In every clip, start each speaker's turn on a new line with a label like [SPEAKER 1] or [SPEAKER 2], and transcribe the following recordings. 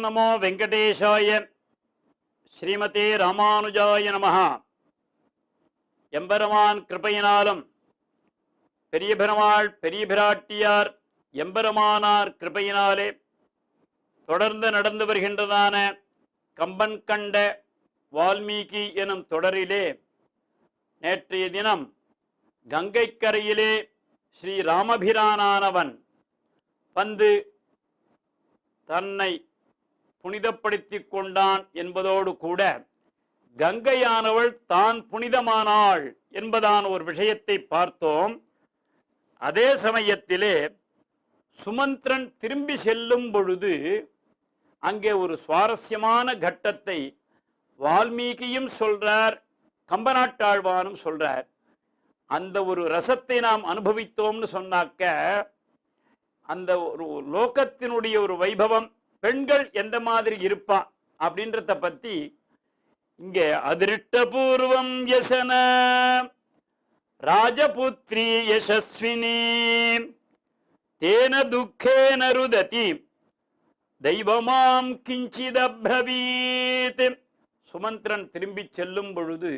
[SPEAKER 1] நமோ வெங்கடேஷாய. ஸ்ரீமதே ராமானுஜாய நமஹ. எம்பெருமான் கிருபையினாலும் பெரிய பெருமாள் பெரிய பிராட்டியார் எம்பெருமானார் கிருபையினாலே தொடர்ந்து நடந்து வருகின்றதான கம்பன் கண்ட வால்மீகி எனும் தொடரிலே நேற்றைய தினம் கங்கைக்கரையிலே ஸ்ரீ ராமபிரானானவன் வந்து தன்னை புனிதப்படுத்தி கொண்டான் என்பதோடு கூட கங்கையானவள் தான் புனிதமானாள் என்பதான ஒரு விஷயத்தை பார்த்தோம். அதே சமயத்திலே சுமந்திரன் திரும்பி செல்லும் பொழுது அங்கே ஒரு சுவாரஸ்யமான கட்டத்தை வால்மீகியும் சொல்றார், கம்பநாட்டாழ்வானும் சொல்றார். அந்த ஒரு ரசத்தை நாம் அனுபவித்தோம்னு சொன்னாக்க அந்த ஒரு லோகத்தினுடைய ஒரு வைபவம், பெண்கள் எந்த மாதிரி இருப்பா அப்படின்றத பத்தி இங்கே அதிருஷ்டபூர்வம் யசன ராஜபுத்ரி யசஸ்வினி தேன துக்கேன ருததி தெய்வமாம் கிஞ்சிதப்ரவீத். சுமந்திரன் திரும்பி செல்லும் பொழுது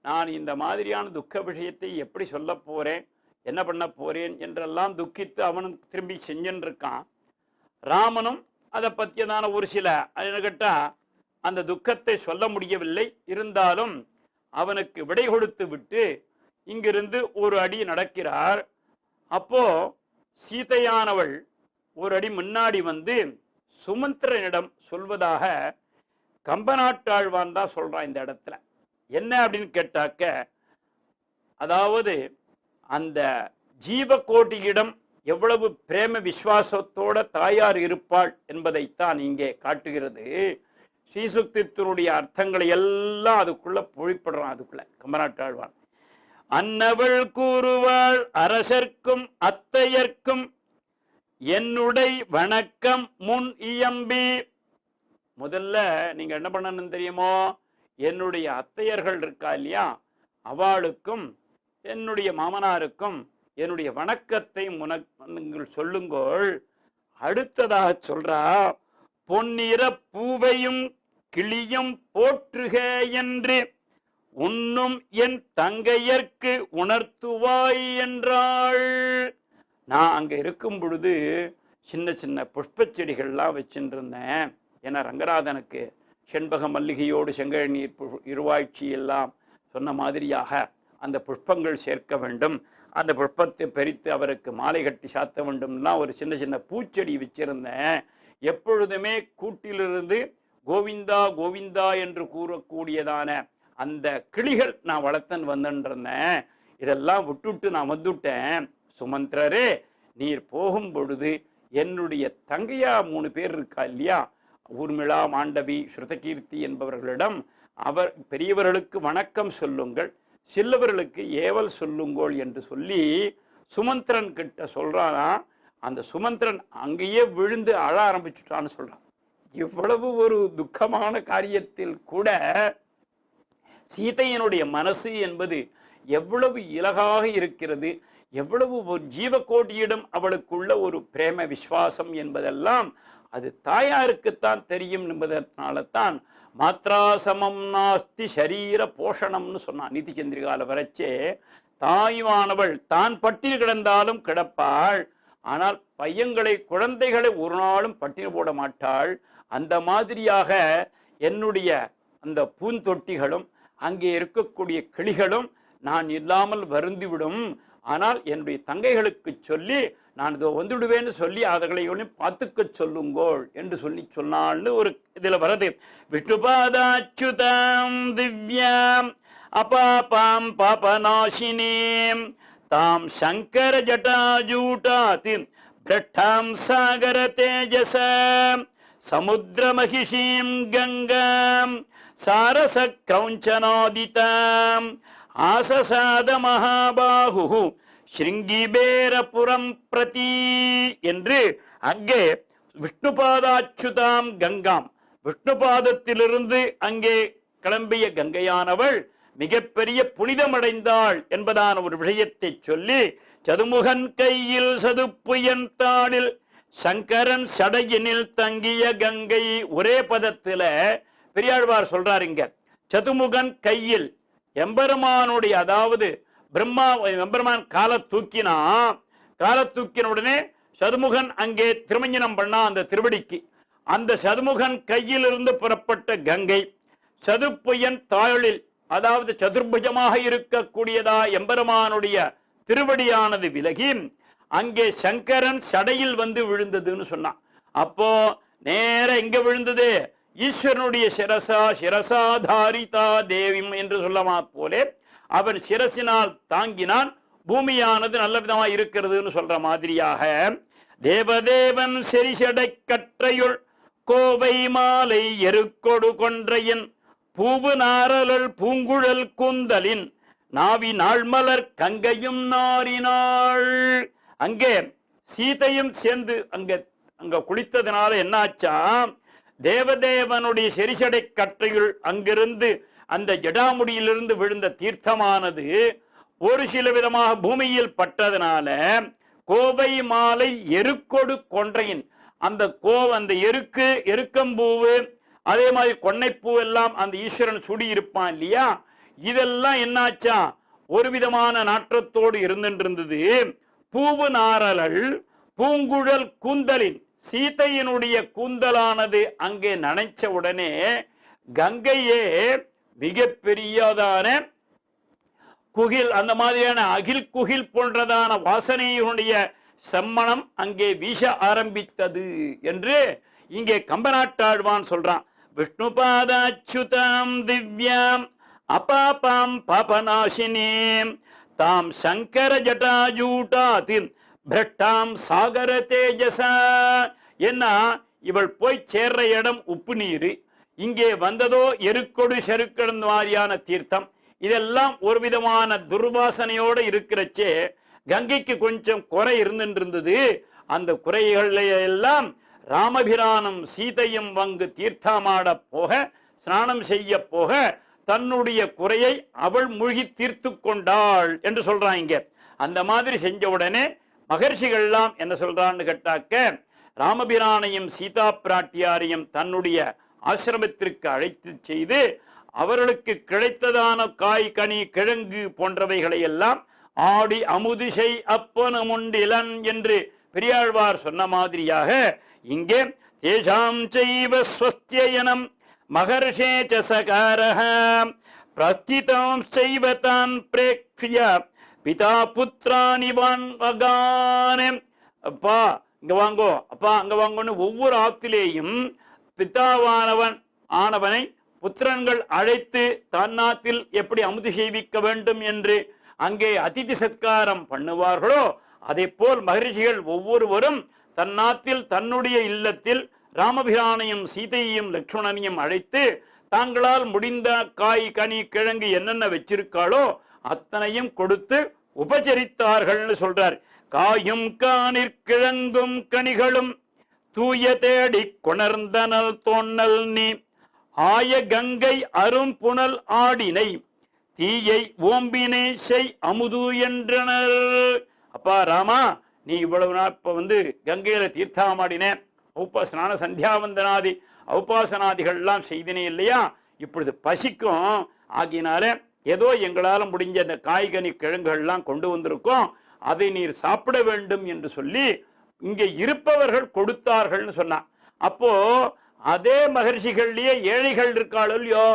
[SPEAKER 1] நான் இந்த மாதிரியான துக்க விஷயத்தை எப்படி சொல்ல போறேன், என்ன பண்ண போறேன் என்றெல்லாம் துக்கித்து அவனும் திரும்பி செஞ்சுருக்கான். ராமனும் அதை பற்றியதான ஒரு சில கேட்டா அந்த துக்கத்தை சொல்ல முடியவில்லை. இருந்தாலும் அவனுக்கு விடை கொடுத்து விட்டு இங்கிருந்து ஒரு அடி நடக்கிறார். அப்போ சீதையானவள் ஒரு அடி முன்னாடி வந்து சுமந்திரனிடம் சொல்வதாக கம்பநாட்டாழ்வான் தான் சொல்றான். இந்த இடத்துல என்ன அப்படின்னு கேட்டாக்க, அதாவது அந்த ஜீவகோட்டியிடம் எவ்வளவு பிரேம விசுவாசத்தோட தாயார் இருப்பாள் என்பதைத்தான் இங்கே காட்டுகிறது. ஸ்ரீசுக்தித்தினுடைய அர்த்தங்களை எல்லாம் அதுக்குள்ள பொழிப்படுறான். அதுக்குள்ள கம்பநாட்டாழ்வான் அன்னவள் கூறுவாள் அரசர்க்கும் அத்தையர்க்கும் என்னுடைய வணக்கம் முன் இயம்பி. முதல்ல நீங்க என்ன பண்ணணும் தெரியுமோ, என்னுடைய அத்தையர்கள் இருக்கா இல்லையா, அவளுக்கும் என்னுடைய மாமனாருக்கும் என்னுடைய வணக்கத்தை நீங்கள் சொல்லுங்கள். அடுத்ததாக சொல்றா, பொன்னிற பூவையும் கிளியும் போற்றுக என்று உன்னும் என் தங்கையர்க்கு உணர்த்துவாய் என்றாள். நான் அங்க இருக்கும் பொழுது சின்ன சின்ன புஷ்ப செடிகள்லாம் வச்சுட்டு இருந்தேன். ஏன்னா ரங்கநாதனுக்கு செண்பக மல்லிகையோடு செங்கழநீர் இருவாய்ச்சி எல்லாம் சொன்ன மாதிரியாக அந்த புஷ்பங்கள் சேர்க்க வேண்டும், அந்த புஷ்பத்தை பறித்து அவருக்கு மாலை கட்டி சாத்த வேண்டும்னா ஒரு சின்ன சின்ன பூச்செடி வச்சிருந்தேன். எப்பொழுதுமே கூட்டிலிருந்து கோவிந்தா கோவிந்தா என்று கூறக்கூடியதான அந்த கிளிகள் நான் வளர்த்தன் வந்துருந்தேன். இதெல்லாம் விட்டுட்டு நான் வந்துட்டேன். சுமந்திரரே, நீர் போகும் பொழுது என்னுடைய தங்கையா 3 பேர் இருக்கா இல்லையா, ஊர்மிளா, மாண்டவி, ஸ்ருதகீர்த்தி என்பவர்களிடம் அவர் பெரியவர்களுக்கு வணக்கம் சொல்லுங்கள், சில்லவர்களுக்கு ஏவல் சொல்லுங்கள் என்று சொல்லி சுமந்திரன் கிட்ட சொல்றானா. அந்த சுமந்திரன் அங்கேயே விழுந்து அழ ஆரம்பிச்சுட்டான்னு சொல்றான். இவ்வளவு ஒரு துக்கமான காரியத்தில் கூட சீதையனுடைய மனசு என்பது எவ்வளவு இலகாக இருக்கிறது, எவ்வளவு ஒரு ஜீவகோட்டியிடம் அவளுக்குள்ள ஒரு பிரேம விஸ்வாசம் என்பதெல்லாம் அது தாயாருக்குத்தான் தெரியும் என்பதனால தான் மாத்ராசமம் நாஸ்தி ஷரீர போஷணம்னு சொன்னான். நீதி சந்திரிகால வரைச்சே தாயுமானவள் தான் பட்டினி கிடந்தாலும் கிடப்பாள், ஆனால் பையன்களை குழந்தைகளை ஒரு நாளும் பட்டினி போட மாட்டாள். அந்த மாதிரியாக என்னுடைய அந்த பூந்தொட்டிகளும் அங்கே இருக்கக்கூடிய கிளிகளும் நான் இல்லாமல் வருந்திவிடும். ஆனால் என்னுடைய தங்கைகளுக்கு சொல்லி நான் இதோ வந்துடுவேன்னு சொல்லி அவர்களை பார்த்துக்க சொல்லுங்கோள் என்று சொல்லி சொன்னான்னு ஒரு இதுல வரது. விஷ்ணுபாதாச்சுதாம் திவ்யாம் அபாபாம் பாபநாசினீம் தாம் சங்கர ஜட்டாஜூட்டாதி பிரட்டாம் சாகர தேஜச சமுத்திர மகிஷீம் கங்காம் சாரச கிரௌஞ்சனாதிதாம் ஆசசாத மகாபாஹு ஸ்ருங்கிபேரபுரம் பிரதி என்று அங்கே விஷ்ணுபாதாச்சுதாம் கங்காம், விஷ்ணுபாதத்திலிருந்து அங்கே கிளம்பிய கங்கையானவள் மிகப்பெரிய புனிதமடைந்தாள் என்பதான ஒரு விஷயத்தை சொல்லி, சதுமுகன் கையில் சதுப்புயன் தாளில் சங்கரன் சடையினில் தங்கிய கங்கை. ஒரே பதத்துல பெரியாழ்வார் சொல்றார் இங்க. சதுமுகன் கையில் எம்பெருமானுடைய, அதாவது பிரம்மா எம்பெருமான் காலை தூக்கின உடனே சதுமுகன் அங்கே திருமஞ்சனம் பண்ணா அந்த திருவடிக்கு. அந்த சதுமுகன் கையிலிருந்து புறப்பட்ட கங்கை சதுப்புயன் தாளில், அதாவது சதுர்புஜமாக இருக்கக்கூடியதா எம்பெருமானுடைய திருவடியானது விலகி அங்கே சங்கரன் சடையில் வந்து விழுந்ததுன்னு சொன்னான். அப்போ நேர எங்க விழுந்தது? ஈஸ்வரனுடைய சிரசாதாரிதா தேவிம் என்று சொல்லமா போலே அவன் சிரசினால் தாங்கினான். பூமியானது நல்ல விதமா இருக்கிறதுன்னு சொல்ற மாதிரியாக தேவதேவன் செரிசடை கற்றையுள் கோவை மாலை எருக்கொடு கொன்றையின் பூவு நாரலல் பூங்குழல் கூந்தலின் நாவி நாள்மலர் கங்கையும் நாரினாள். அங்கே சீதையும் சேர்ந்து அங்க குளித்ததுனால என்னாச்சா, தேவதேவனுடைய செரிசடை கற்றையுள் அங்கிருந்து அந்த ஜடாமுடியிலிருந்து விழுந்த தீர்த்தமானது ஒரு சில விதமாக பூமியில் பட்டதனால கோவை மாலை எருக்கொடு கொன்றையின், அந்த எருக்கம்பூவு அதே மாதிரி கொன்னைப்பூ எல்லாம் அந்த ஈஸ்வரன் சுடி இருப்பான் இல்லையா, இதெல்லாம் என்னாச்சா ஒரு விதமான நாற்றத்தோடு இருந்துட்டு. பூவு நாரலல் பூங்குழல் கூந்தலின், சீதையினுடைய கூந்தலானது அங்கே நனைச்ச உடனே கங்கையே மிக பெரியதான குகில், அந்த மாதிரியான அகில் குகில் போன்றதான வாசனையினுடைய செம்மணம் அங்கே வீச ஆரம்பித்தது என்று இங்கே கம்பநாட்டாழ்வான் சொல்றான். விஷ்ணுபாதாச்சுதாம் திவ்யாம் அபாபாம் பாபநாசினீம் தாம் சங்கர ஜட்டாஜூட்டாதின் பிரட்டாம் சாகர தேஜசா. என்ன, இவள் போய் சேர்ற இடம் உப்பு நீர், இங்கே வந்ததோ எருக்கொடு செருக்கடு மாதிரியான தீர்த்தம். இதெல்லாம் ஒரு விதமான துர்வாசனையோடு இருக்கிறச்சே கங்கைக்கு கொஞ்சம் குறை இருந்துட்டு. அந்த குறைகளை எல்லாம் ராமபிரானும் சீதையும் வங்கு தீர்த்தமாட போக, ஸ்நானம் செய்ய போக தன்னுடைய குறையை அவள் மூழ்கி தீர்த்து கொண்டாள் என்று சொல்றான் இங்க. அந்த மாதிரி செஞ்ச உடனே மகர்ஷிகள்லாம் என்ன சொல்றான்னு கேட்டாக்க, ராமபிரானையும் சீதா பிராட்டியாரையும் தன்னுடைய ஆசிரமத்திற்கு அழைத்து செய்து அவர்களுக்கு கிடைத்ததான காய் கனி கிழங்கு போன்றவைகளை எல்லாம் ஆடி அமுதிசை அப்பனுமுண்டிலன் என்று பெரியாழ்வார் சொன்ன மாதிரியாக இங்கே தேசாம் செய்வ ஸ்வஸ்தியனம் மகர்ஷே ச சகாரஹ பிரஸ்திதம் செய்வதான் பிரேக்ஷிய பிதா புத்திரானிவான் வகானே. அப்பா இங்க வாங்கோ, அப்பா அங்க வாங்கோன்னு ஒவ்வொரு ஆத்திலேயும் ஆனவனை புத்திரன்கள் அழைத்து தன்னாத்தில் எப்படி அமுது செய்விக்க வேண்டும் என்று அங்கே அதிதி சத்காரம் பண்ணுவார்களோ அதே போல் மகரிஷிகள் ஒவ்வொருவரும் தன்னாத்தில் தன்னுடைய இல்லத்தில் ராமபிரானையும் சீதையையும் லக்ஷ்மணனையும் அழைத்து தாங்களால் முடிந்த காய் கனி கிழங்கு என்னென்ன வச்சிருக்காளோ அத்தனையும் கொடுத்து உபச்சரித்தார்கள்னு சொல்றார். காயும் காணிற் கிழங்கும் கனிகளும் தூய தேடி கொணர்ந்தனல் தோன்னல் நீ ஆய கங்கை அரும் புனல் ஆடினை தீயை ஓம்பினை செய் அமுது என்றனர். அப்பா ராமா, நீ இவ்வளவு நாள் இப்ப கங்கையில தீர்த்தாமாடின, ஸ்நான சந்தியாவந்தனாதி உபாசனாதிகள்லாம் செய்தினே இல்லையா, இப்பொழுது பசிக்கும் ஆகினால ஏதோ எங்களால் முடிஞ்ச அந்த காய்கனி கிழங்குகள்லாம் கொண்டு வந்திருக்கோம், அதை நீர் சாப்பிட வேண்டும் என்று சொல்லி இங்கே இருப்பவர்கள் கொடுத்தார்கள்னு சொன்னான். அப்போ அதே மகர்ஷிகள்லயே ஏழைகள் இருக்காளோ இல்லையோ,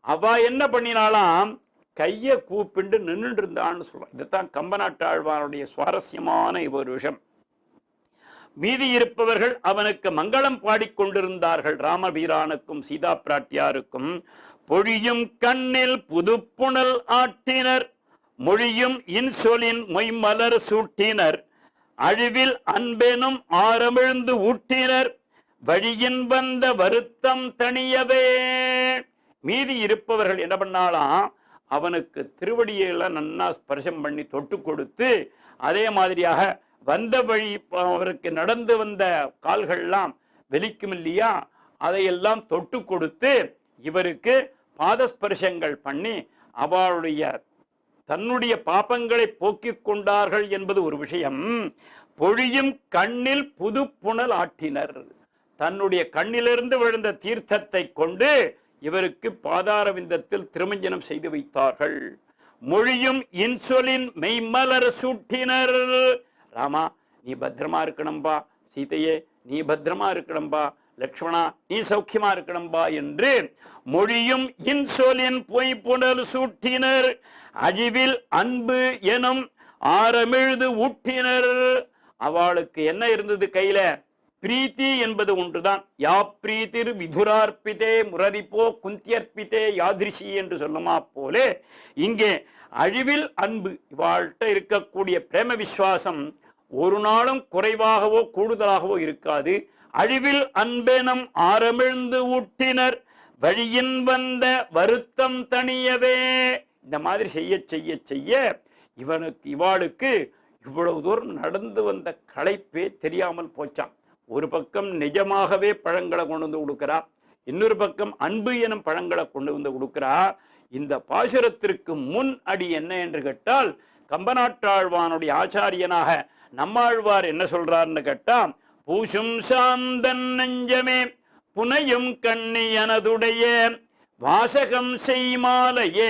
[SPEAKER 1] அவ என்ன பண்ணினாலாம், கையை கூப்பிண்டு நின்றுட்டு இருந்தான்னு சொல்றான். இதுதான் கம்பநாட்டாழ்வானுடைய சுவாரஸ்யமான ஒரு விஷயம். மீதி இருப்பவர்கள் அவனுக்கு மங்களம் பாடிக்கொண்டிருந்தார்கள். ராமபீரானுக்கும் சீதா பிராட்டியாருக்கும் பொழியும் கண்ணில் புதுப்புணல் ஆட்டினர், மொழியும் இன்சொலின் மொய்மலர் சூட்டினர், அழிவில் அன்பெனும் ஆரமிழ்ந்து ஊட்டினர், வழியின் வந்த வருத்தம் தணியவே. மீதி இருப்பவர்கள் என்ன பண்ணாலாம், அவனுக்கு திருவடியெல்லாம் நன்னா ஸ்பர்சம் பண்ணி தொட்டு கொடுத்து, அதே மாதிரியாக வந்த வழி அவருக்கு நடந்து வந்த கால்கள்லாம் வெளிக்கும் இல்லையா, அதையெல்லாம் தொட்டு கொடுத்து இவருக்கு பாதஸ்பர்சங்கள் பண்ணி அவளுடைய தன்னுடைய பாபங்களை போக்கிக் கொண்டார்கள் என்பது ஒரு விஷயம். பொழியும் கண்ணில் புது புனல் ஆட்டினர். தன்னுடைய கண்ணிலிருந்து விழுந்த தீர்த்தத்தை கொண்டு இவருக்கு பாதாரவிந்தத்தில் திருமஞ்சனம் செய்து வைத்தார்கள். மொழியும் இன்சொலின் மெய்மலர் சூட்டினர். ராமா, நீ பத்திரமா இருக்கணும்பா, சீதையே நீ பத்திரமா இருக்கணும்பா, லக்ஷ்மணா நீ சௌக்கியமா இருக்கணும்பா என்று மொழியும் இன்சொலின் பொய்ப்புணல் சூட்டினர். அழிவில் அன்பு எனும் ஆரமிழ்து ஊட்டினர். அவளுக்கு என்ன இருந்தது கையில? பிரீத்தி என்பது ஒன்றுதான். யா பிரீத்திர் விதுரார்ப்பித்தே முரதிப்போ குந்தியர்ப்பித்தே யாதிரிஷி என்று சொல்லுமா போலே இங்கே அழிவில் அன்பு, இவாள்கிட்ட இருக்கக்கூடிய பிரேம விசுவாசம் ஒரு நாளும் குறைவாகவோ கூடுதலாகவோ இருக்காது. அழிவில் அன்பெனும் ஆரமிழ்ந்து ஊட்டினர். வழியின் வந்த வருத்தம் தணியவே. இந்த மாதிரி செய்ய செய்ய செய்ய இவாளுக்கு இவ்வளவு தூரம் நடந்து வந்த களைப்பே தெரியாமல் போச்சான். ஒரு பக்கம் நிஜமாகவே பழங்களை கொண்டு வந்து கொடுக்கிறா, இன்னொரு பக்கம் அன்பு எனும் பழங்களை கொண்டு வந்து கொடுக்கிறா. இந்த பாசுரத்திற்கு முன் அடி என்ன என்று கேட்டால், கம்பநாட்டாழ்வானுடைய ஆச்சாரியனாக நம்மாழ்வார் என்ன சொல்றார்னு கேட்டா, பூசும் சாந்தன் நெஞ்சமே புனையும் கண்ணி எனதுடைய வாசகம் செய்மாலையே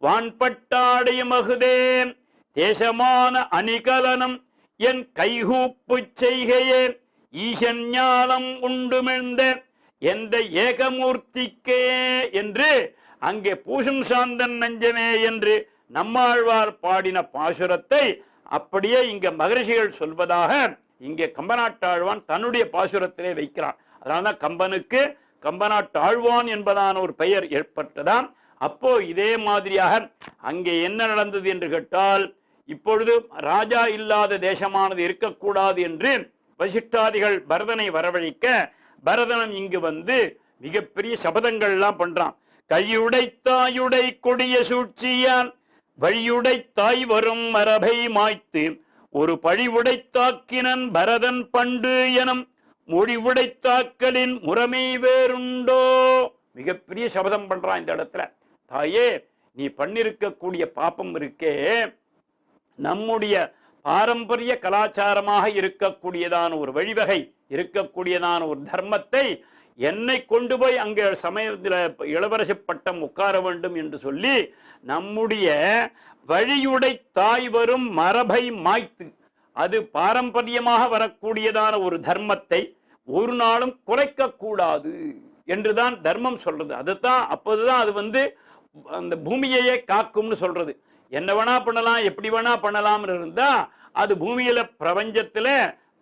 [SPEAKER 1] வான்பட்டாடை மகுதே தேசமான அணிகலனம் என் கைகூப்பு செய்கையே ஈசன் ஞானம் உண்டுமிழ்ந்த எந்த ஏகமூர்த்திக்கே என்று அங்கே பூசும் சாந்தன் நெஞ்சமே என்று நம்மாழ்வார் பாடின பாசுரத்தை அப்படியே இங்க மகரிஷிகள் சொல்வதாக இங்கே கம்பநாட்டாழ்வான் தன்னுடைய பாசுரத்திலே வைக்கிறான். அதனால்தான் கம்பனுக்கு கம்பநாட்டாழ்வான் என்பதான ஒரு பெயர் ஏற்பட்டதாம். அப்போ இதே மாதிரியாக அங்கே என்ன நடந்தது என்று கேட்டால், இப்பொழுது ராஜா இல்லாத தேசமானது இருக்கக்கூடாது என்று வசிஷ்டாதிகள் பரதனை வரவழைக்க, பரதன் இங்கு வந்து மிகப்பெரிய சபதங்கள்லாம் பண்றான். கையுடைத்தாயுடை கொடிய சூழ்ச்சியான் வழியுடை தாய் வரும் மரபை மாய்த்து ஒரு பழிவுடைத்தாக்கினன் பரதன் பண்டு எனும் மொழிவுடைத்தாக்கலின் முறைமை வேறுண்டோ. மிகப்பெரிய சபதம் பண்றான் இந்த இடத்துல. தாயே, நீ பண்ணிருக்கக்கூடிய பாப்பம் இருக்கே, நம்முடைய பாரம்பரிய கலாச்சாரமாக இருக்கக்கூடியதான ஒரு வழிவகை, இருக்கக்கூடியதான ஒரு தர்மத்தை என்னை கொண்டு போய் அங்கே சமயத்தில் இளவரசி பட்டம் உட்கார வேண்டும் என்று சொல்லி நம்முடைய வழியுடை தாய் வரும் மரபை மாய்த்து, அது பாரம்பரியமாக வரக்கூடியதான ஒரு தர்மத்தை ஒரு நாளும் குறைக்க கூடாது என்றுதான் தர்மம் சொல்றது. அதுதான் அப்போதுதான் அது வந்து அந்த பூமியையே காக்கும்னு சொல்றது. என்ன வேணா பண்ணலாம், எப்படி வேணா பண்ணலாம் இருந்தா அது பூமியில பிரபஞ்சத்துல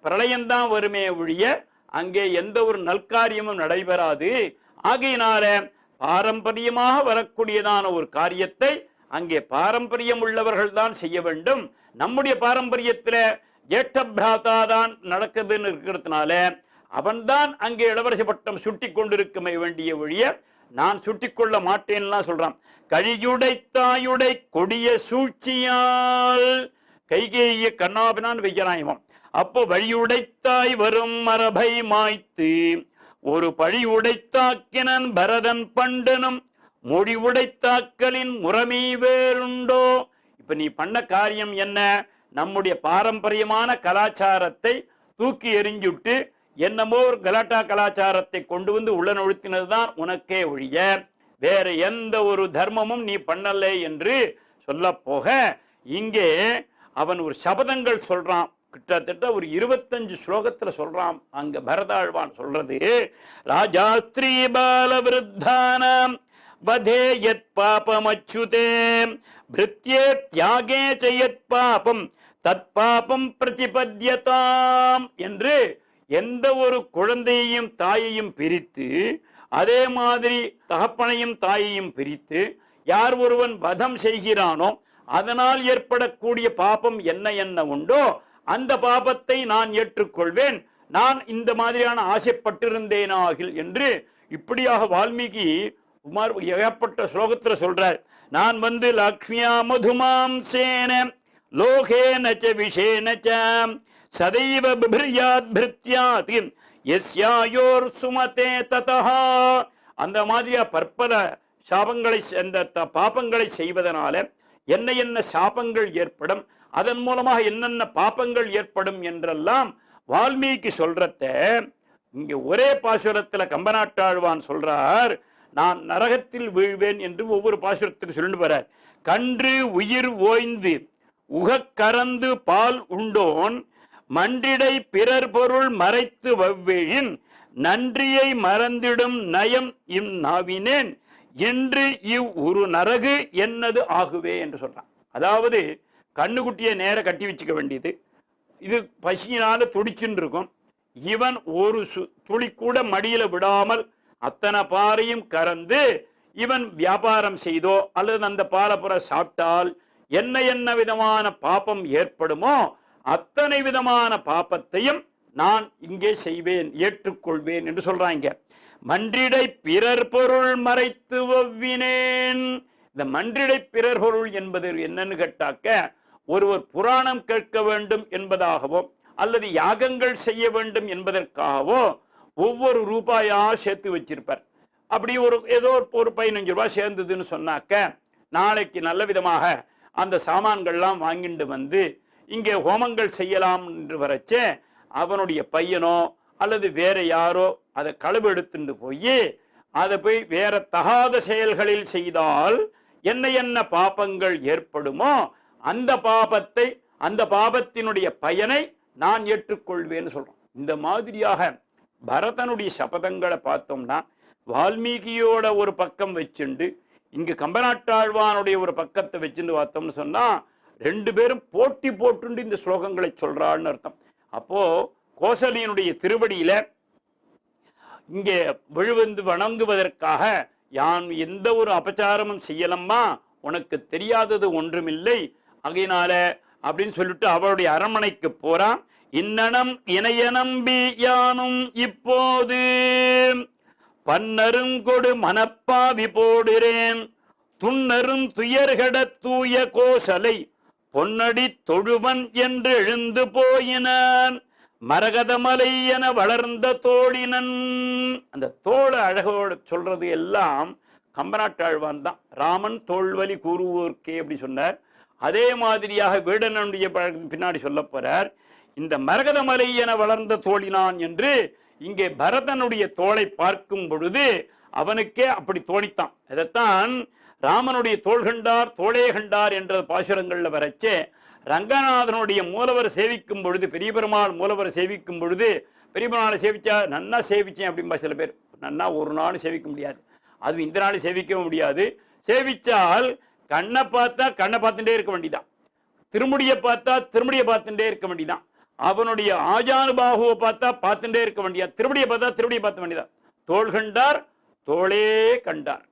[SPEAKER 1] பிரளயம்தான் வருமே ஒழிய அங்கே எந்த ஒரு நல்காரியமும் நடைபெறாது. ஆகையினால பாரம்பரியமாக வரக்கூடியதான ஒரு காரியத்தை அங்கே பாரம்பரியம் உள்ளவர்கள் தான் செய்ய வேண்டும். நம்முடைய பாரம்பரியத்துல ஜேஷ்ட பிராதா தான் நடக்குதுன்னு இருக்கிறதுனால அவன்தான் அங்கே இளவரசி பட்டம் சுட்டி கொண்டிருக்க வேண்டிய ஒழிய நான் சுட்டி கொள்ள மாட்டேன்லாம் சொல்றான். கழியுடை தாயுடை கொடிய சூழ்ச்சியால் கைகேய கண்ணாபினான் வைக்கிறான் இவன். அப்போ வழியுடைத்தாய் வரும் மரபை மாய்த்து ஒரு பழி உடைத்தாக்கினன் பரதன் பண்டனும் மொழி உடைத்தாக்கலின் முறைமை வேறுண்டோ. இப்ப நீ பண்ண காரியம் என்ன? நம்முடைய பாரம்பரியமான கலாச்சாரத்தை தூக்கி எறிஞ்சுட்டு என்னமோ ஒரு கலாட்டா கலாச்சாரத்தை கொண்டு வந்து உள்ள நுழைத்தினதுதான் உனக்கே ஒழிய வேற எந்த ஒரு தர்மமும் நீ பண்ணலை என்று சொல்ல போக, இங்கே அவன் ஒரு சபதங்கள் சொல்றான். கிட்டத்தட்ட ஒரு 25 ஸ்லோகத்துல சொல்றான். அங்க பரதாழ்வான் சொல்றது, ராஜா ஸ்திரீ பால விருத்தானாம் வதே யத் பாபம் அச்சுதே பிருத்யே தியாகே சயத் பாபம் தத் பாபம் பிரதிபத்யதாம் என்று எந்த ஒரு குழந்தையையும் தாயையும் பிரித்து, அதே மாதிரி தகப்பனையும் தாயையும் பிரித்து யார் ஒருவன் வதம் செய்கிறானோ அதனால் ஏற்படக்கூடிய பாபம் என்ன என்ன உண்டோ அந்த பாபத்தை நான் ஏற்றுக்கொள்வேன், நான் இந்த மாதிரியான ஆசைப்பட்டிருந்தேனாகில் என்று இப்படியாக வால்மீகி ஏகப்பட்ட ஸ்லோகத்துல சொல்றார். நான் வந்து லக்ஷ்மியா மதுமாம் சேன லோகேன ச விஷேன ச சதைவ பிப்ரியாத் பிருத்யாத் யஸ்யாயோர் சுமதே ததஹ. அந்த மாதிரியா பற்பல சாபங்களை அந்த பாபங்களை செய்வதனால என்ன என்ன சாபங்கள் ஏற்படும், அதன் மூலமாக என்னென்ன பாப்பங்கள் ஏற்படும் என்றெல்லாம் வால்மீகி சொல்றத இங்க ஒரே பாசுரத்துல கம்பநாட்டாழ்வான் சொல்றார். நான் நரகத்தில் வீழ்வேன் என்று ஒவ்வொரு பாசுரத்துக்கு சொல்லிட்டு வர்றார். கன்று உயிர் ஓய்ந்து உகக்கறந்து பால் உண்டோன் மன்றிடை பிறர் பொருள் மறைத்து வவ்வேழின் நன்றியை மறந்திடும் நயம் இம் நாவினேன் என்று இவ் ஒரு நரகு என்னது ஆகுவே என்று சொல்றான். அதாவது கண்ணுக்குட்டியை நேர கட்டி வச்சுக்க வேண்டியது, இது பசியினால துடிச்சுன்னு இருக்கும். இவன் ஒரு துளி கூட மடியில விடாமல் அத்தனை பாறையும் கறந்து இவன் வியாபாரம் செய்தோ அல்லது அந்த பாலப்புற சாப்பிட்டால் என்ன என்ன விதமான பாப்பம் ஏற்படுமோ அத்தனை விதமான பாப்பத்தையும் நான் இங்கே செய்வேன், ஏற்றுக்கொள்வேன் என்று சொல்றாங்க. மன்றிடை பிறர் பொருள் மறைத்து வவ்வினேன். இந்த மன்றிடை பிறர் பொருள் என்பது என்னன்னு கேட்டாக்க, ஒருவர் புராணம் கேட்க வேண்டும் என்பதாகவோ அல்லது யாகங்கள் செய்ய வேண்டும் என்பதற்காகவோ ஒவ்வொரு ரூபாயா சேர்த்து வச்சிருப்பார். அப்படி ஏதோ ஒரு 15 ரூபாய் சேர்ந்ததுன்னு சொன்னாக்க நாளைக்கு நல்ல விதமாக அந்த சாமான்கள்லாம் வாங்கிட்டு வந்து இங்கே ஹோமங்கள் செய்யலாம் என்று வரச்சே அவனுடைய பையனோ அல்லது வேற யாரோ அதை களவு எடுத்துட்டு போய் அதை போய் வேற தகாத செயல்களில் செய்தால் என்ன என்ன பாபங்கள் ஏற்படுமோ அந்த பாபத்தை, அந்த பாபத்தினுடைய பயனை நான் ஏற்றுக்கொள்வேன்னு சொல்றோம். இந்த மாதிரியாக பரதனுடைய சபதங்களை பார்த்தோம்னா வால்மீகியோட ஒரு பக்கம் வச்சுண்டு இங்கு கம்பநாட்டாழ்வானுடைய ஒரு பக்கத்தை வச்சுட்டு பார்த்தோம்னு சொன்னா 2 பேரும் போட்டி போட்டுண்டு இந்த ஸ்லோகங்களை சொல்றான்னு அர்த்தம். அப்போ கோசலியனுடைய திருவடியில இங்கே விழுவந்து வணங்குவதற்காக யான் எந்த ஒரு அபச்சாரமும் செய்யலம்மா, உனக்கு தெரியாதது ஒன்றுமில்லை, ஆகையினால அப்படின்னு சொல்லிட்டு அவளுடைய அரண்மனைக்கு போறான். இன்னனம் இணைய நம்பி யானும் இப்போது பன்னருங்கொடு மனப்பாவி போடுறேன் துன்னரும் துயர்கட தூய கோசலை பொன்னடி தொழுவன் என்று எழுந்து போயினான் மரகதமலை என வளர்ந்த தோழினன். அந்த தோளை அழகோடு சொல்றது எல்லாம் கம்பநாட்டாழ்வான் தான். ராமன் தோல்வலி கூறுவோர்க்கே அப்படி சொன்னார். அதே மாதிரியாக வீடனுடைய பின்னாடி சொல்ல போறார். இந்த மரகதமலை என வளர்ந்த தோழினான் என்று இங்கே பரதனுடைய தோளை பார்க்கும் பொழுது அவனுக்கே அப்படி தோணித்தான். அதைத்தான் ராமனுடைய தோள் கண்டார் தோளே கண்டார் என்ற பாசுரங்கள்ல வரச்சே ரங்கநாதனுடைய மூலவர் சேவிக்கும் பொழுது, பெரிய பெருமாள் மூலவர் சேவிக்கும் பொழுது, பெரிய பெருமாளை சேவிச்சா நன்னா சேவிச்சேன் அப்படின்பா சில பேர். நன்னா ஒரு நாள் சேவிக்க முடியாது, அது இந்த நாள் சேவிக்கவும் முடியாது. சேவிச்சால் கண்ணை பார்த்தா கண்ணை பார்த்துட்டே இருக்க வேண்டியதான், திருமுடியை பார்த்தா திருமுடியை பார்த்துட்டே இருக்க வேண்டியதான், அவனுடைய ஆஜானுபாகுவை பார்த்தா பார்த்துட்டே இருக்க வேண்டியதா, திருமுடியை பார்த்தா திருமுடியை பார்த்த வேண்டியதான். தோள் கண்டார் தோளே கண்டார்,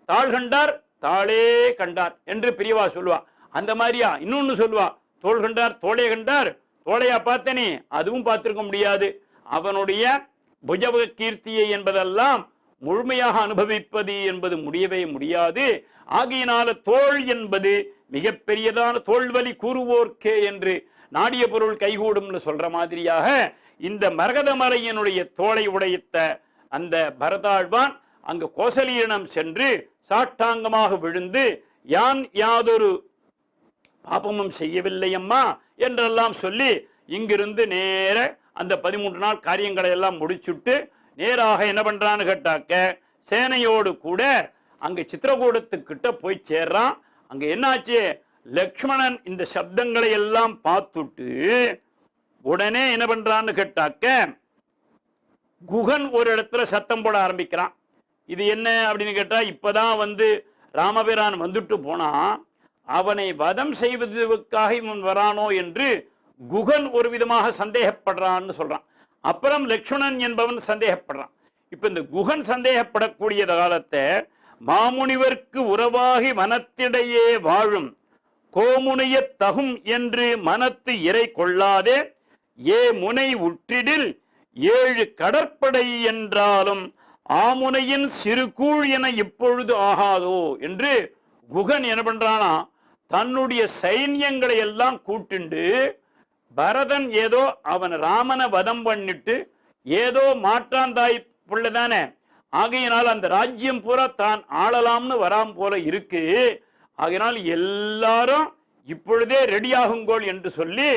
[SPEAKER 1] தாள் கண்டார் தாளே கண்டார் என்று பிரியவா சொல்லுவா. அந்த மாதிரியா இன்னொன்னு சொல்லுவா, தோள் கண்டார் தோளே கண்டார், தோளையா பார்த்தனே அதுவும் பார்த்திருக்க முடியாது. அவனுடைய புஜவ கீர்த்தியை என்பதெல்லாம் முழுமையாக அனுபவிப்பது என்பது முடியவே முடியாது. ஆகையினால தோள் என்பது மிகப்பெரியதான தோல்வலி கூறுவோர்க்கே என்று நாடிய பொருள் கைகூடும்னு சொல்ற மாதிரியாக இந்த மரகதமலையினுடைய தோளை உடைத்த அந்த பரதாழ்வான் அங்கு கோசலியிடம் சென்று சாஷ்டாங்கமாக விழுந்து யான் யாதொரு பாபமும் செய்யவில்லை அம்மா என்றெல்லாம் சொல்லி இங்கிருந்து நேர அந்த 13 நாள் காரியங்களை எல்லாம் முடிச்சுட்டு நேராக என்ன பண்றான்னு கேட்டாக்க சேனையோடு கூட அங்க சித்திரகூடத்துக்கிட்ட போய் சேர்றான். அங்க என்னாச்சு, லக்ஷ்மணன் இந்த சப்தங்களை எல்லாம் பார்த்துட்டு உடனே என்ன பண்றான்னு கேட்டாக்க குகன் ஒரு இடத்துல சத்தம் போட ஆரம்பிக்கிறான். இது என்ன அப்படின்னு கேட்டா, இப்பதான் ராமபிரான் வந்துட்டு போனா அவனை வதம் செய்வதற்காக இவன் வரானோ என்று குகன் ஒரு விதமாக சந்தேகப்படுறான்னு சொல்றான். அப்புறம் லக்ஷ்மணன் என்பவன் சந்தேகப்படுறான். இப்ப இந்த குகன் சந்தேகப்படக்கூடிய காலத்தை மாமுனிவர்க்கு உறவாகி வனத்திடையே வாழும் கோமுனைய தகும் என்று மனத்து இறை கொள்ளாதே ஏ முனை உற்றிடில் 7 கடற்படை என்றாலும் ஆமுனையின் சிறுகூழ் என இப்பொழுது ஆகாதோ என்று குகன் என்ன பண்றானா, தன்னுடைய சைன்யங்களை எல்லாம் கூட்டுண்டு பரதன் ஏதோ அவன் ராமனை வதம் பண்ணிட்டு ஏதோ மாற்றான் தாய் பிள்ளைதானே, ஆகையினால் அந்த ராஜ்யம் பூரா தான் ஆளலாம்னு வராம போல இருக்கு, ஆகையினால் எல்லாரும் இப்பொழுதே ரெடியாகுங்கோள் என்று சொல்லி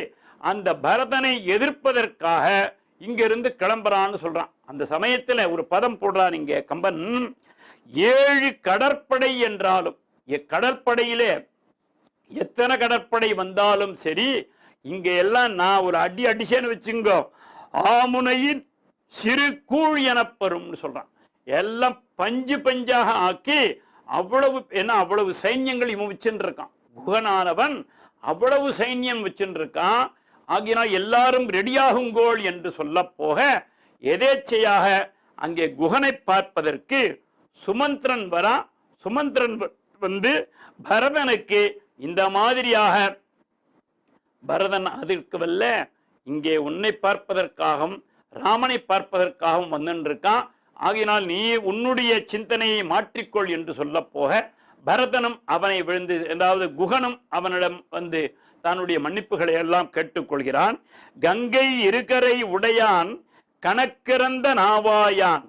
[SPEAKER 1] அந்த பரதனை எதிர்ப்பதற்காக இங்கிருந்து கிளம்புறான்னு சொல்றான். அந்த சமயத்துல ஒரு பதம் போடுறான் இங்க கம்பன், 7 கடற்படை என்றாலும், கடற்படையிலே எத்தனை கடற்படை வந்தாலும் சரி, இங்க எல்லாம் நான் ஒரு அடி அடிச்சேன்னு வச்சுங்கோ, ஆமுனையின் சிறு கூழ் எனப்பெறும்னு சொல்றான். எல்லாம் பஞ்சு பஞ்சாக ஆக்கி அவ்வளவு என்ன அவ்வளவு சைன்யங்கள் இவன் வச்சுட்டு இருக்கான். குகனானவன் அவ்வளவு சைன்யம் வச்சுட்டு இருக்கான். ஆகினால் எல்லாரும் ரெடியாகுங்கோள் என்று சொல்ல போக எதேச்சையாக அங்கே குகனை பார்ப்பதற்கு சுமந்திரன் வரா. சுமந்திரன் வந்து பரதனுக்கு இந்த மாதிரியாக, பரதன் அதற்கு வல்ல இங்கே உன்னை பார்ப்பதற்காகவும் ராமனை பார்ப்பதற்காகவும் வந்துருக்கான். ஆகினால் நீ உன்னுடைய சிந்தனையை மாற்றிக்கொள் என்று சொல்ல போக பரதனும் அவனை விழுந்து, அதாவது குகனும் அவனிடம் வந்து தன்னுடைய மன்னிப்புகளை எல்லாம் கேட்டுக்கொள்கிறான். கங்கை இருக்கரை உடையான் கணக்கிறந்த நாவாயான்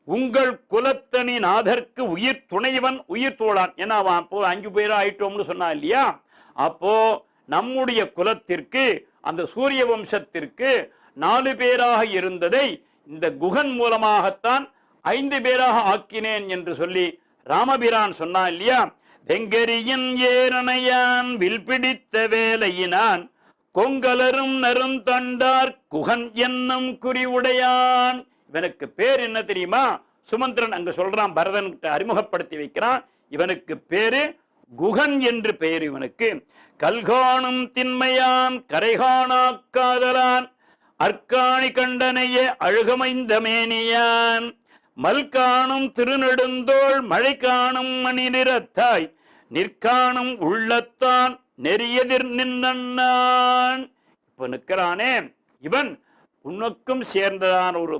[SPEAKER 1] உங்கள் குலத்தனி நாதற்கு உயிர் துணைவன் உயிர் தோழான். ஏன்னா அவன் அப்போ 5 பேரா ஆயிட்டோம்னு சொன்னான் இல்லையா? அப்போ நம்முடைய குலத்திற்கு, அந்த சூரிய வம்சத்திற்கு 4 பேராக இருந்ததை இந்த குகன் மூலமாகத்தான் 5 பேராக ஆக்கினேன் என்று சொல்லி ராமபிரான் சொன்னான் இல்லையா? வெங்கரியின் ஏரணையான் வில் பிடித்த வேலையினான் கொங்கலரும் நருந்தண்டார் குகன் என்னும் குறிவுடையான். இவனுக்கு பேர் என்ன தெரியுமா? சுமந்திரன் அங்க சொல்றான், பரதன் அறிமுகப்படுத்தி வைக்கிறான். இவனுக்கு பேரு குகன் என்று பெயர். இவனுக்கு கல்காணும் திண்மையான் கரைகாணாக்காதலான் அற்காணி கண்டனைய அழுகமைந்த மேனியான் மல்காணும் திருநெடுந்தோள் மழை காணும் மணி நிறத்தாய் நிற்காணும் உள்ளத்தான் நெறியதிர் நின்னான். இப்ப நிற்கிறானே இவன் உனக்கும் சேர்ந்ததான் ஒரு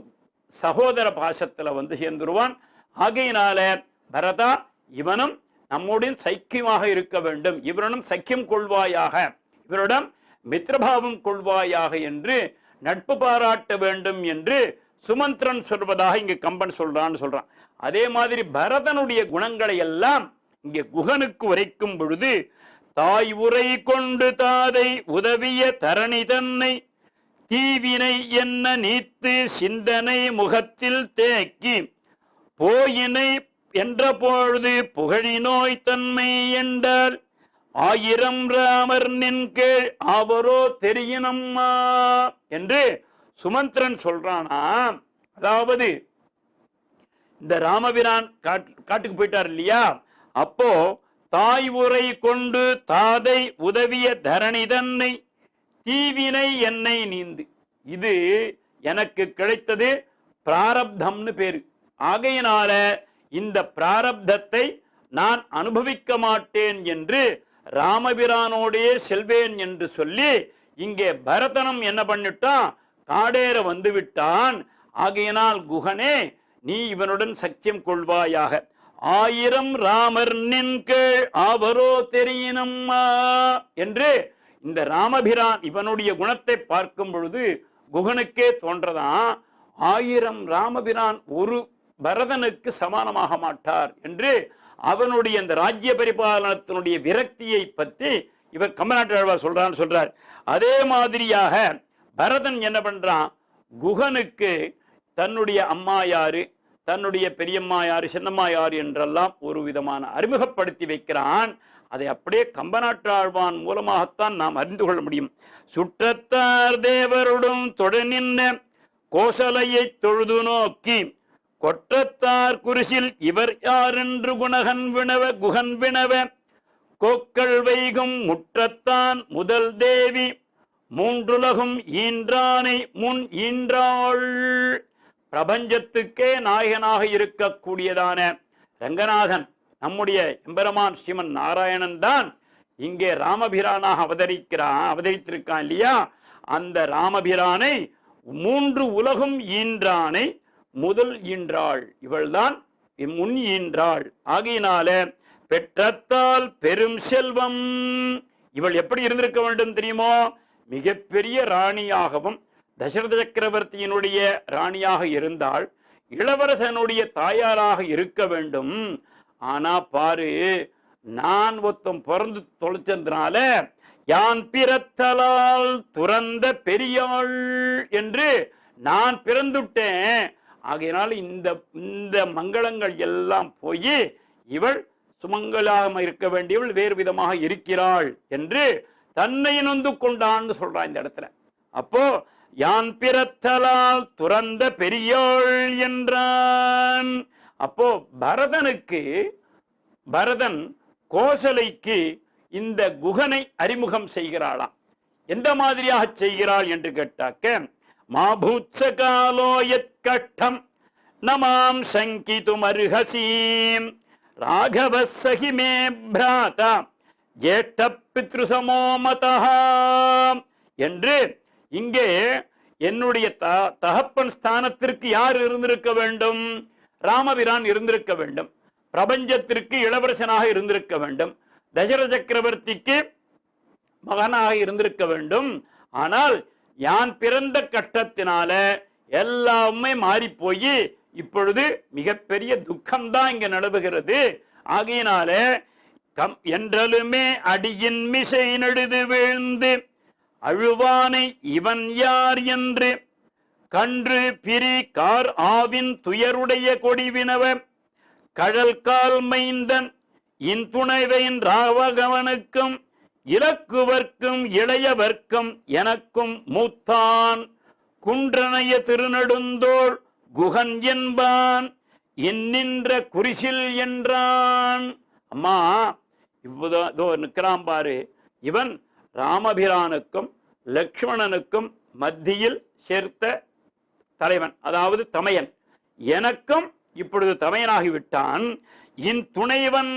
[SPEAKER 1] சகோதர பாசத்துல வந்து சேர்ந்துருவான். ஆகையினால பரதா, இவனும் நம்முடைய சைக்கியமாக இருக்க வேண்டும், இவனும் சக்கியம் கொள்வாயாக, இவரிடம் மித்ரபாவம் கொள்வாயாக என்று நட்பு பாராட்ட வேண்டும் என்று சுமந்திரன் சொல்வதாக இங்கு கம்பன் சொல்றான்னு சொல்றான். அதே மாதிரி பரதனுடைய குணங்களை எல்லாம் இங்கே குகனுக்கு உரைக்கும் பொழுது, தாய் உரை கொண்டு தாதை உதவிய தரணி தன்னை தீவினை என்ன நீத்து சிந்தனை முகத்தில் தேக்கி போயினை என்ற பொழுது புகழி நோய் தன்மை என்றால் 1000 ராமர் நின் கீழ் அவரோ தெரியினம்மா என்று சுமந்திரன் சொல்றானா. அதாவது இந்த ராமபிரான் காட்டுக்கு போயிட்டார் இல்லையா? அப்போ தாய் உரை கொண்டு தாதை உதவிய தரணி தன்னை தீவினை என்னை நீந்து, இது எனக்கு கிடைத்தது பிராரப்தம்னு பேரு. ஆகையினால இந்த பிராரப்தத்தை நான் அனுபவிக்க மாட்டேன் என்று ராமபிரானோடே செல்வேன் என்று சொல்லி இங்கே பரதனும் என்ன பண்ணிட்டான்? காடேற வந்து விட்டான். ஆகையினால் குகனே, நீ இவனுடன் சக்கியம் கொள்வாயாக. 1000 ராமர் நின் கீழ் அவரோ தெரியினம்மா என்று இந்த ராமபிரான் இவனுடைய குணத்தை பார்க்கும் பொழுது குகனுக்கே தோன்றதான், 1000 ராமபிரான் ஒரு பரதனுக்கு சமானமாக மாட்டார் என்று அவனுடைய அந்த ராஜ்ய பரிபாலனத்தினுடைய விரக்தியை பற்றி இவர் கம்பநாட்டாழ்வார் சொல்றார். அதே மாதிரியாக பரதன் என்ன பண்றான்? குகனுக்கு தன்னுடைய அம்மா யாரு, தன்னுடைய பெரியம்மா யாரு, சின்னம்மா யாரு என்றெல்லாம் ஒரு விதமான அறிமுகப்படுத்தி வைக்கிறான். அதை அப்படியே கம்பநாட்டாழ்வான் மூலமாகத்தான் நாம் அறிந்து கொள்ள முடியும். சுற்றத்தார் தேவருடன் தொட நின்ற கோசலையை தொழுது நோக்கி கொற்றத்தார் குரிசில் இவர் யார் என்று குகன் வினவ கோக்கள் வைகும் முற்றத்தான் முதல் தேவி மூன்றுலகும் ஈன்றானை முன் ஈன்றாள். பிரபஞ்சத்துக்கே நாயகனாக இருக்கக்கூடியதான ரங்கநாதன் நம்முடைய எம்பெருமான் ஸ்ரீமன் நாராயணன் தான் இங்கே ராமபிரானாக அவதரித்திருக்கான் இல்லையா? அந்த ராமபிரானை 3 உலகும் ஈன்றானை முதல் ஈன்றாள், இவள்தான் முன் ஈன்றாள். ஆகையினால பெற்றத்தால் பெரும் செல்வம். இவள் எப்படி இருந்திருக்க வேண்டும் தெரியுமோ? மிகப்பெரிய ராணியாகவும் தசரத சக்கரவர்த்தியினுடைய ராணியாக இருந்தால் இளவரசனுடைய தாயாராக இருக்க வேண்டும். ஆனா பாரு, நான் ஒருத்தம் பிறந்து தொலைச்சதுனால யான் பிறத்தலால் துறந்த பெரியாள் என்று நான் பிறந்துட்டேன். ஆகையினால் இந்த மங்களங்கள் எல்லாம் போய் இவள் சுமங்கலாக இருக்க வேண்டியவள் வேறு விதமாக இருக்கிறாள் என்று தன்னை நொந்து கொண்டான்னு சொல்றான் இந்த இடத்துல. அப்போ யான் பிறத்தலால் துறந்த பெரியாள் என்றான். அப்போ பரதன் கோசலைக்கு இந்த குகனை அறிமுகம் செய்கிறாளாம். எந்த மாதிரியாக செய்கிறாள் என்று கேட்டாக்க, மாபூத்ச காலோயத் கட்டம் நமாம் சங்கிதும் அருகசீம் ராகவ சகிமே பிராதா ஜேஷ்ட பித்ருசமோ மதா என்று இங்கே என்னுடைய தகப்பன் ஸ்தானத்திற்கு யார் இருந்திருக்க வேண்டும்? ராமபிரான் இருந்திருக்க வேண்டும். பிரபஞ்சத்திற்கு இளவரசனாக இருந்திருக்க வேண்டும். தசரத சக்கரவர்த்திக்கு மகனாக இருந்திருக்க வேண்டும். ஆனால் யான் பிறந்த கஷ்டத்தினால எல்லாமே மாறி போய் இப்பொழுது மிகப்பெரிய துக்கம்தான் இங்க நிலவுகிறது. ஆகையினால என்றலுமே அடியின் மிசை நடுது வீழ்ந்து அழுவானை இவன் யார் என்று கன்று பிரி கார் ஆவின் துயருடைய கொடிவினவ கழல் கால் மைந்தன் இன் துணைவையின் ராவகவனுக்கும் இலக்குவர்க்கும் இளையவர்க்கும் எனக்கும் மூத்தான் குன்றனைய திருநடுந்தோள் குகன் என்பான் இன்னின்ற குறிசில் என்றான். அம்மா இவ்வளோ நிற்கிறான் பாரு, இவன் ராமபிரானுக்கும் லக்ஷ்மணனுக்கும் மத்தியில் சேர்த்த தலைவன், அதாவது தமையன். எனக்கும் இப்பொழுது தமையனாகிவிட்டான். இன் துணைவன்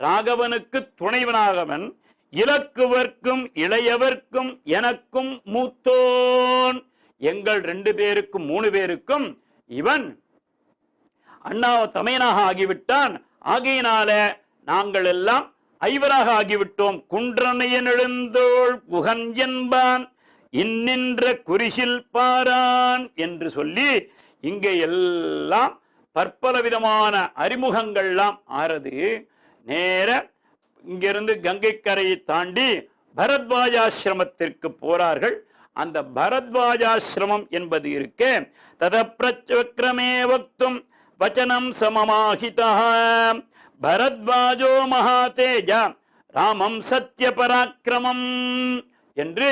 [SPEAKER 1] ராகவனுக்கு துணைவனாகவன், இலக்குவர்க்கும் இளையவர்க்கும் எனக்கும் மூத்தோன். எங்கள் 2 பேருக்கும் 3 பேருக்கும் இவன் அண்ணாவ தமையனாக ஆகிவிட்டான். ஆகையினால நாங்கள் எல்லாம் ஐவராக ஆகிவிட்டோம். குன்றனையன் எழுந்தோள் குகன் என்பான் இன்னின்ற குறிசில் பாரான் என்று சொல்லி இங்கே எல்லாம் பற்பல விதமான அறிமுகங்கள்லாம் ஆறது. நேர இங்கிருந்து கங்கை கரையை தாண்டி பரத்வாஜாசிரமத்திற்கு போறார்கள். அந்த பரத்வாஜாசிரமம் என்பது இருக்க ததப்ரச்சக்ரமே வக்தும் வச்சனம் சமமாஹிதா பரத்வாஜோ மகாதேஜ ராமம் சத்ய பராக்கிரமம் என்று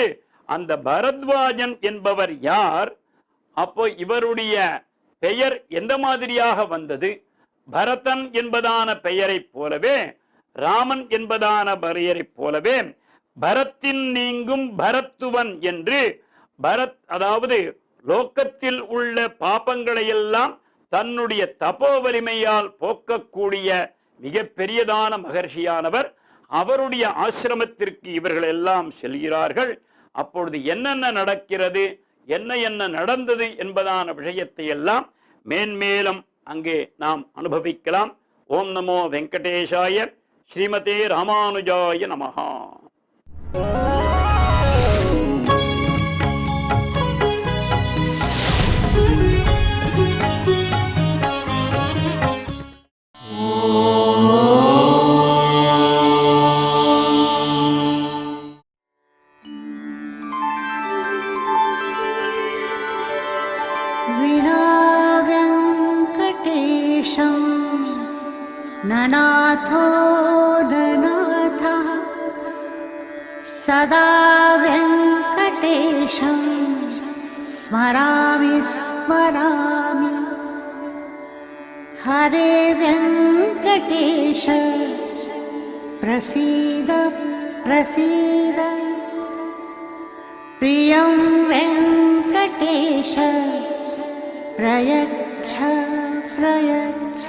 [SPEAKER 1] அந்த பரத்வாஜன் என்பவர் யார்? அப்போ இவருடைய பெயர் எந்த மாதிரியாக வந்தது? பரதன் என்பதான பெயரைப் போலவே, ராமன் என்பதான பெயரைப் போலவே பரத்தின் நீங்கும் பரத்துவன் என்று அதாவது லோக்கத்தில் உள்ள பாபங்களை எல்லாம் தன்னுடைய தபோ வலிமையால் போக்கக்கூடிய மிக பெரியதான மகர்ஷியானவர். அவருடைய ஆசிரமத்திற்கு இவர்கள் எல்லாம் செல்கிறார்கள். அப்பொழுது என்னென்ன நடக்கிறது, என்ன நடந்தது என்பதான விஷயத்தை எல்லாம் மேன்மேலும் அங்கே நாம் அனுபவிக்கலாம். ஓம் நமோ வெங்கடேஷாய. ஸ்ரீமதே ராமானுஜாய நமஹா.
[SPEAKER 2] ननाथो ननाथः सदा वेङ्कटेशं स्मरामि स्मरामि हरे वेङ्कटेश प्रसीद प्रसीद प्रियं वेङ्कटेश प्रयच्छ प्रयच्छ